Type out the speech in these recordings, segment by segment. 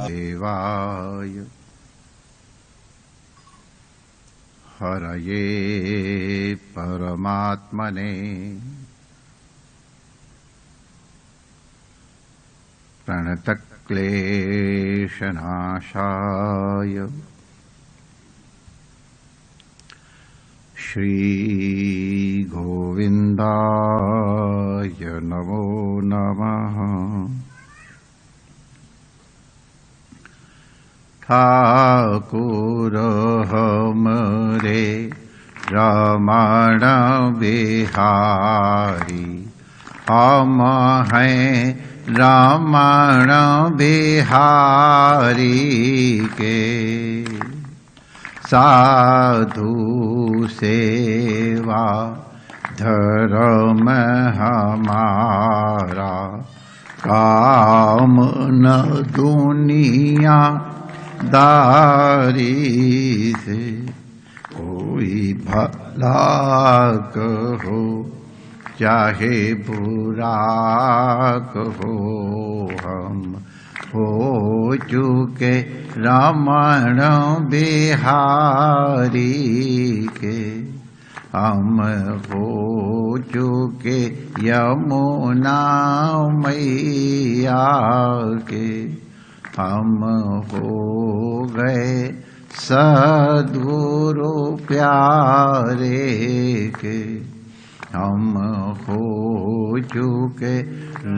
देवाय हरये परमात्मने प्रणतक्लेशनाशाय श्रीगोविन्दाय नमो नमः। ठाकुर हमरे रमण बिहारी, हम हैं रमण बिहारी के साधु सेवा धर्म हमारा, काम न दुनिया दारी से कोई भला कहो चाहे बुरा कहो, हम हो चुके रमण बिहारी के, हम हो चुके यमुना मैया के, हम हो गए सद्गुरु प्यारे के, हम हो चुके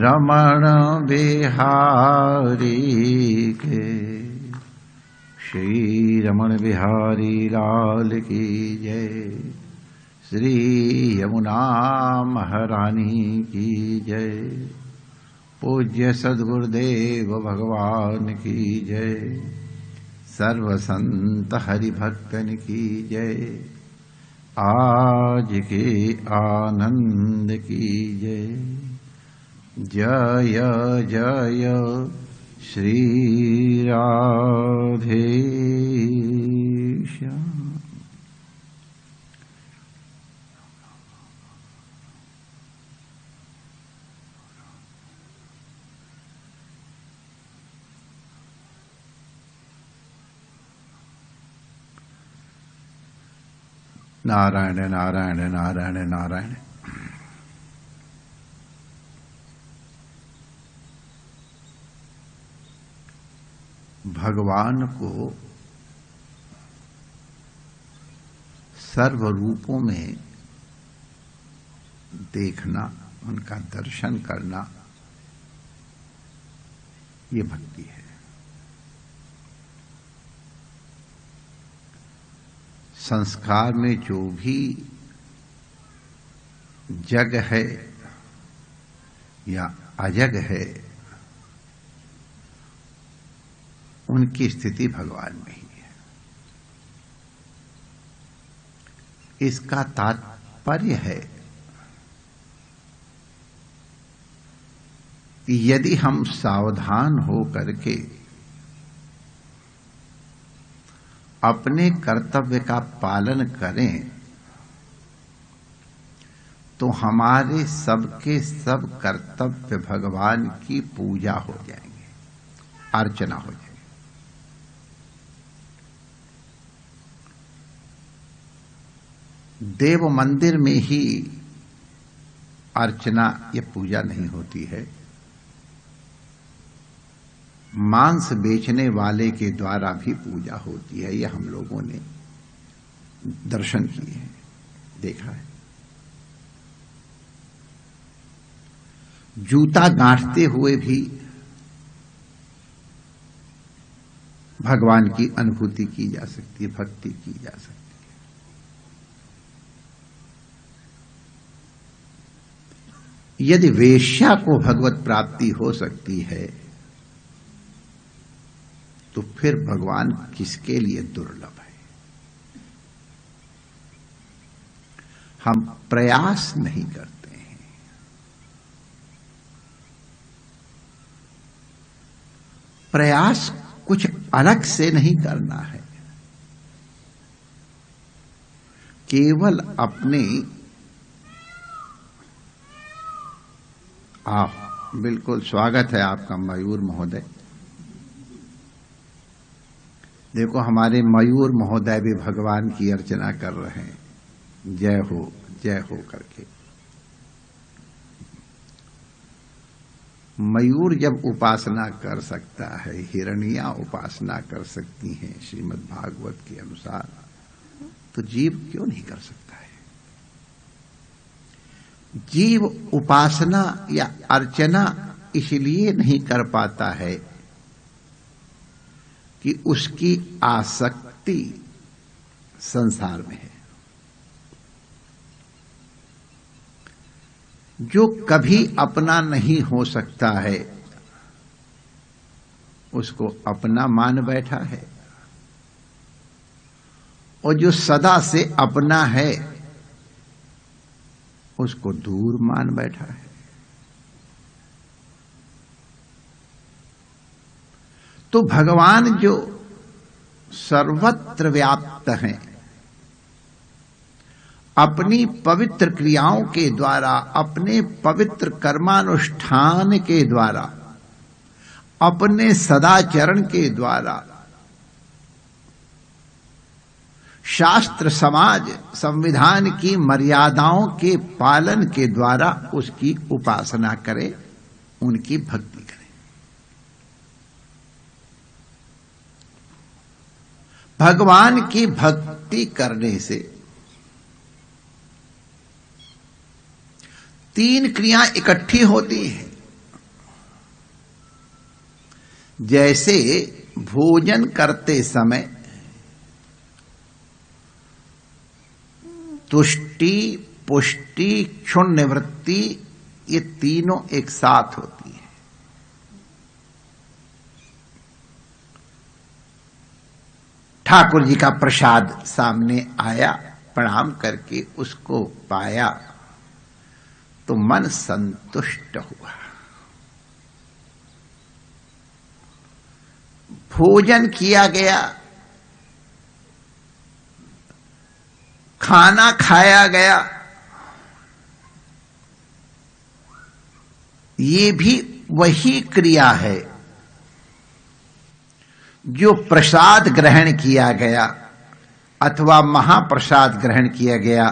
रमण बिहारी के। श्री रमण बिहारी लाल की जय, श्री यमुना महारानी की जय, पूज्य सद्गुरुदेव भगवान की जय, सर्व संत हरिभक्तन की जय, आज के आनंद की जय। जय जय श्री राधेश्याम। नारायण नारायण नारायण नारायण। भगवान को सर्व रूपों में देखना, उनका दर्शन करना, ये भक्ति है। संस्कार में जो भी जग है या अजग है, उनकी स्थिति भगवान में ही है। इसका तात्पर्य है कि यदि हम सावधान हो करके अपने कर्तव्य का पालन करें तो हमारे सबके सब कर्तव्य भगवान की पूजा हो जाएंगे, अर्चना हो जाएगी। देव मंदिर में ही अर्चना या पूजा नहीं होती है, मांस बेचने वाले के द्वारा भी पूजा होती है। यह हम लोगों ने दर्शन किए हैं, देखा है। जूता गांठते हुए भी भगवान की अनुभूति की जा सकती है, भक्ति की जा सकती है। यदि वेश्या को भगवत प्राप्ति हो सकती है तो फिर भगवान किसके लिए दुर्लभ है। हम प्रयास नहीं करते हैं, प्रयास कुछ अलग से नहीं करना है, केवल अपने आप। बिल्कुल स्वागत है आपका मयूर महोदय। देखो हमारे मयूर महोदय भी भगवान की अर्चना कर रहे हैं, जय हो करके। मयूर जब उपासना कर सकता है, हिरनियां उपासना कर सकती हैं श्रीमद् भागवत के अनुसार, तो जीव क्यों नहीं कर सकता है? जीव उपासना या अर्चना इसलिए नहीं कर पाता है कि उसकी आसक्ति संसार में है। जो कभी अपना नहीं हो सकता है उसको अपना मान बैठा है, और जो सदा से अपना है उसको दूर मान बैठा है। तो भगवान जो सर्वत्र व्याप्त हैं, अपनी पवित्र क्रियाओं के द्वारा, अपने पवित्र कर्मानुष्ठान के द्वारा, अपने सदाचरण के द्वारा, शास्त्र समाज संविधान की मर्यादाओं के पालन के द्वारा उसकी उपासना करें, उनकी भक्ति करें। भगवान की भक्ति करने से तीन क्रियाएं इकट्ठी होती हैं। जैसे भोजन करते समय तुष्टि, पुष्टि, क्षुण निवृत्ति, ये तीनों एक साथ होती है। ठाकुर जी का प्रसाद सामने आया, प्रणाम करके उसको पाया तो मन संतुष्ट हुआ। भोजन किया गया, खाना खाया गया, ये भी वही क्रिया है जो प्रसाद ग्रहण किया गया अथवा महाप्रसाद ग्रहण किया गया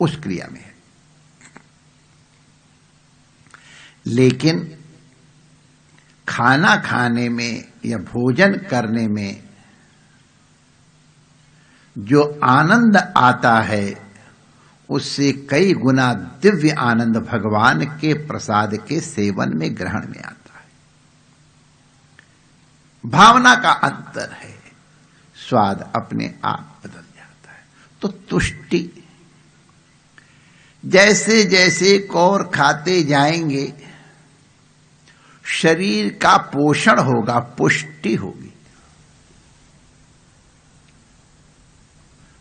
उस क्रिया में है। लेकिन खाना खाने में या भोजन करने में जो आनंद आता है उससे कई गुना दिव्य आनंद भगवान के प्रसाद के सेवन में, ग्रहण में आता है। भावना का अंतर है, स्वाद अपने आप बदल जाता है। तो तुष्टि, जैसे जैसे कौर खाते जाएंगे शरीर का पोषण होगा, पुष्टि होगी।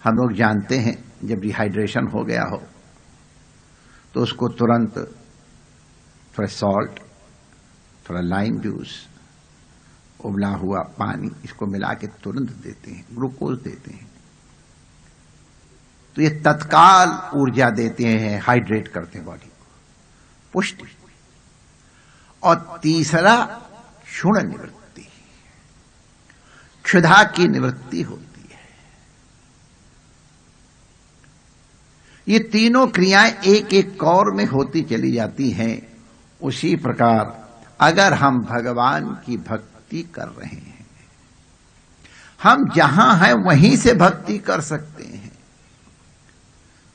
हम लोग जानते हैं जब डिहाइड्रेशन हो गया हो तो उसको तुरंत थोड़ा सॉल्ट, थोड़ा लाइम जूस, उबला हुआ पानी, इसको मिला के तुरंत देते हैं, ग्लूकोज देते हैं। तो ये तत्काल ऊर्जा देते हैं, हाइड्रेट करते हैं बॉडी को, पुष्टि। और तीसरा क्षुण निवृत्ति, क्षुधा की निवृत्ति होती है। ये तीनों क्रियाएं एक एक कौर में होती चली जाती हैं। उसी प्रकार अगर हम भगवान की भक्ति कर रहे हैं, हम जहां हैं वहीं से भक्ति कर सकते हैं।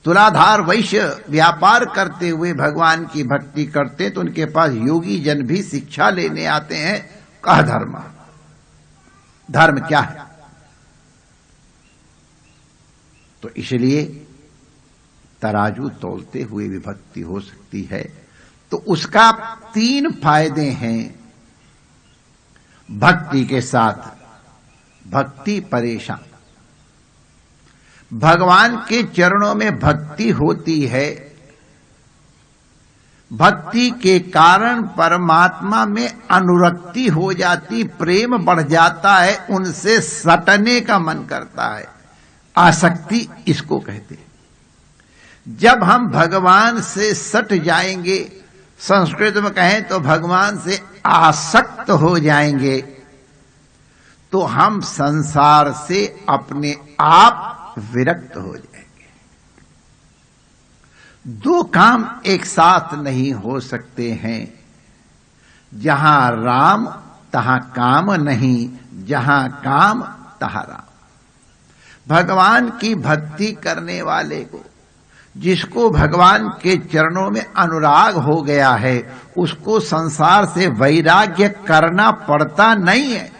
तुलाधार वैश्य व्यापार करते हुए भगवान की भक्ति करते तो उनके पास योगी जन भी शिक्षा लेने आते हैं, कह धर्म, धर्म क्या है। तो इसलिए तराजू तोलते हुए भी भक्ति हो सकती है। तो उसका तीन फायदे हैं भक्ति के साथ। भक्ति परेशान, भगवान के चरणों में भक्ति होती है, भक्ति के कारण परमात्मा में अनुरक्ति हो जाती, प्रेम बढ़ जाता है, उनसे सटने का मन करता है। आसक्ति इसको कहते हैं। जब हम भगवान से सट जाएंगे, संस्कृत में कहें तो भगवान से आसक्त हो जाएंगे, तो हम संसार से अपने आप विरक्त हो जाएंगे। दो काम एक साथ नहीं हो सकते हैं। जहां राम तहां काम नहीं, जहां काम तहां राम। भगवान की भक्ति करने वाले को, जिसको भगवान के चरणों में अनुराग हो गया है, उसको संसार से वैराग्य करना पड़ता नहीं है।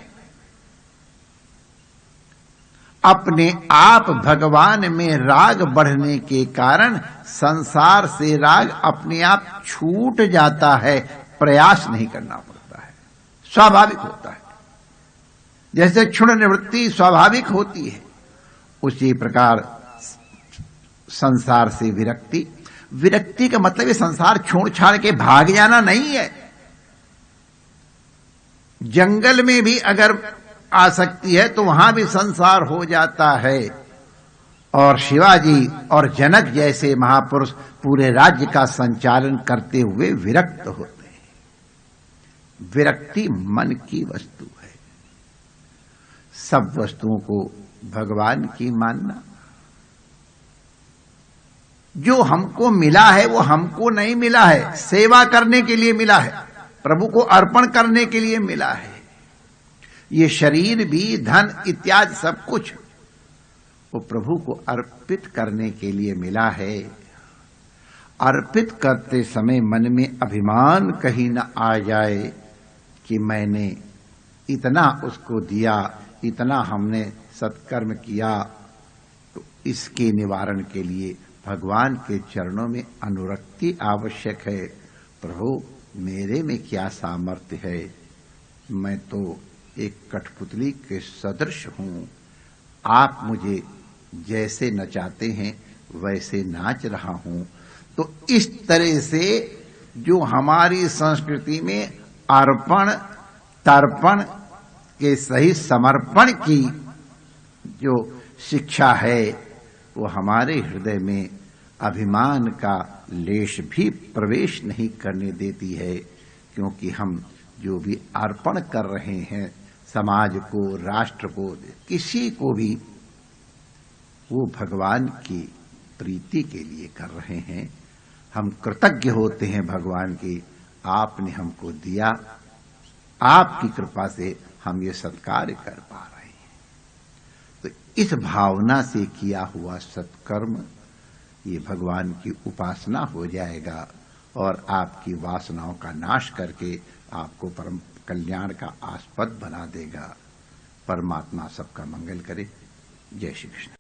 अपने आप भगवान में राग बढ़ने के कारण संसार से राग अपने आप छूट जाता है, प्रयास नहीं करना पड़ता है, स्वाभाविक होता है। जैसे क्षुण निवृत्ति स्वाभाविक होती है, उसी प्रकार संसार से विरक्ति। विरक्ति का मतलब ये संसार छोड़ छाड़ के भाग जाना नहीं है। जंगल में भी अगर आसक्ति है तो वहां भी संसार हो जाता है। और शिवाजी और जनक जैसे महापुरुष पूरे राज्य का संचालन करते हुए विरक्त होते हैं। विरक्ति मन की वस्तु है। सब वस्तुओं को भगवान की मानना। जो हमको मिला है वो हमको नहीं मिला है, सेवा करने के लिए मिला है, प्रभु को अर्पण करने के लिए मिला है। ये शरीर भी, धन इत्यादि सब कुछ वो प्रभु को अर्पित करने के लिए मिला है। अर्पित करते समय मन में अभिमान कहीं न आ जाए कि मैंने इतना उसको दिया, इतना हमने सत्कर्म किया। तो इसके निवारण के लिए भगवान के चरणों में अनुरक्ति आवश्यक है। प्रभु मेरे में क्या सामर्थ्य है, मैं तो एक कठपुतली के सदृश हूं। आप मुझे जैसे नचाते हैं वैसे नाच रहा हूं। तो इस तरह से जो हमारी संस्कृति में अर्पण तर्पण के सही समर्पण की जो शिक्षा है, वो हमारे हृदय में अभिमान का लेश भी प्रवेश नहीं करने देती है। क्योंकि हम जो भी अर्पण कर रहे हैं समाज को, राष्ट्र को, किसी को भी, वो भगवान की प्रीति के लिए कर रहे हैं। हम कृतज्ञ होते हैं भगवान की, आपने हमको दिया, आपकी कृपा से हम ये सत्कार्य कर पा रहे हैं। तो इस भावना से किया हुआ सत्कर्म ये भगवान की उपासना हो जाएगा और आपकी वासनाओं का नाश करके आपको परम कल्याण का आस्पद बना देगा। परमात्मा सबका मंगल करे। जय श्री कृष्ण।